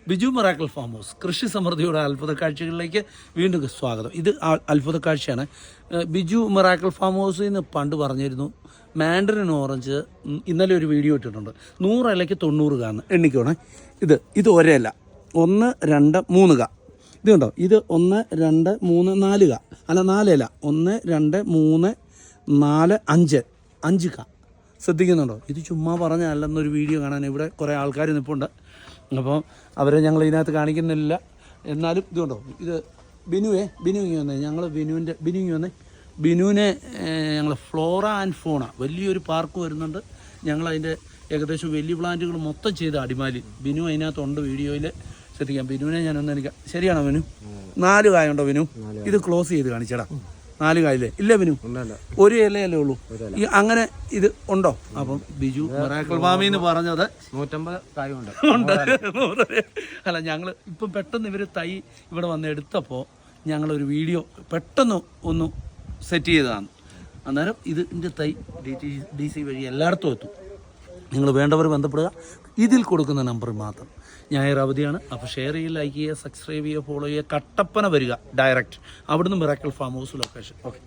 Biju miracle farm house കൃഷി സമൃദ്ധിയുടെ അത്ഭുത കാഴ്ചകളിലേക്ക് വീണ്ടും സ്വാഗതം. ഇത് അത്ഭുത കാഴ്ചയാണ്. ബിജു മിറാക്കിൾ ഫാം ഹൗസിൽ നിന്ന് പണ്ട് പറഞ്ഞിരുന്നു മാൻഡറിൻ ഓറഞ്ച്. ഇന്നലെ ഒരു വീഡിയോ ഇട്ടിട്ടുണ്ട്. 100 ഇലയ്ക്ക് 90 കാന്ന് എണ്ണിക്കോണേ. ഇത് ഒരേല 1 2 3 കാ. ഇത് കണ്ടോ, ഇത് 1 2 3 4 കാ, അല്ല 4 ഇല. 1 2 3 4 5 കാ. ശ്രദ്ധിക്കുന്നുണ്ടോ? ഇത് ചുമ്മാ പറഞ്ഞല്ലെന്നൊരു വീഡിയോ കാണാൻ ഇവിടെ കുറേ ആൾക്കാർ നിൽപ്പുണ്ട്. അപ്പോൾ അവരെ ഞങ്ങൾ ഇതിനകത്ത് കാണിക്കുന്നില്ല. എന്നാലും ഇതുകൊണ്ടോ, ഇത് ബിനു ഇങ്ങനെ വന്നേ. ഞങ്ങൾ ബിനുവിനെ ഞങ്ങൾ ഫ്ലോറ ആൻഡ് ഫോണ വലിയൊരു പാർക്ക് വരുന്നുണ്ട്. ഞങ്ങളതിൻ്റെ ഏകദേശം വലിയ പ്ലാന്റുകൾ മൊത്തം ചെയ്ത് അടിമാലി. ബിനു അതിനകത്തുണ്ട് വീഡിയോയിൽ. ശ്രദ്ധിക്കാം. ബിനുവിനെ ഞാനൊന്ന് എനിക്ക് ശരിയാണോ ബിനു? 4 കായുണ്ടോ ബിനു? ഇത് ക്ലോസ് ചെയ്ത് കാണിച്ചടാ. 4 കായില്ലേ? ഇല്ല ബിനു, ഒരു ഇലയല്ലേ ഉള്ളൂ. ഈ അങ്ങനെ ഇത് ഉണ്ടോ? അപ്പം ബിജു മിറാക്കിൾ ഫാമിൽ നിന്ന് പറഞ്ഞത് 150 കായുണ്ട്. അല്ല, ഞങ്ങൾ ഇപ്പം പെട്ടെന്ന് ഇവർ തൈ ഇവിടെ വന്ന് എടുത്തപ്പോൾ ഞങ്ങളൊരു വീഡിയോ പെട്ടെന്ന് ഒന്ന് സെറ്റ് ചെയ്തതാണ്. അന്നേരം ഇതിൻ്റെ തൈ DC വഴി എല്ലായിടത്തും എത്തും. നിങ്ങൾ വേണ്ടവർ ബന്ധപ്പെടുക. ഇതിൽ കൊടുക്കുന്ന നമ്പർ മാത്രം. ഞായർ അവധിയാണ്. അപ്പോൾ ഷെയർ ചെയ്യുക, ലൈക്ക് ചെയ്യുക, സബ്സ്ക്രൈബ് ചെയ്യുക, ഫോളോ ചെയ്യുക. കട്ടപ്പന വരിക ഡയറക്റ്റ്. അവിടുന്ന് miracle farm house location. Okay.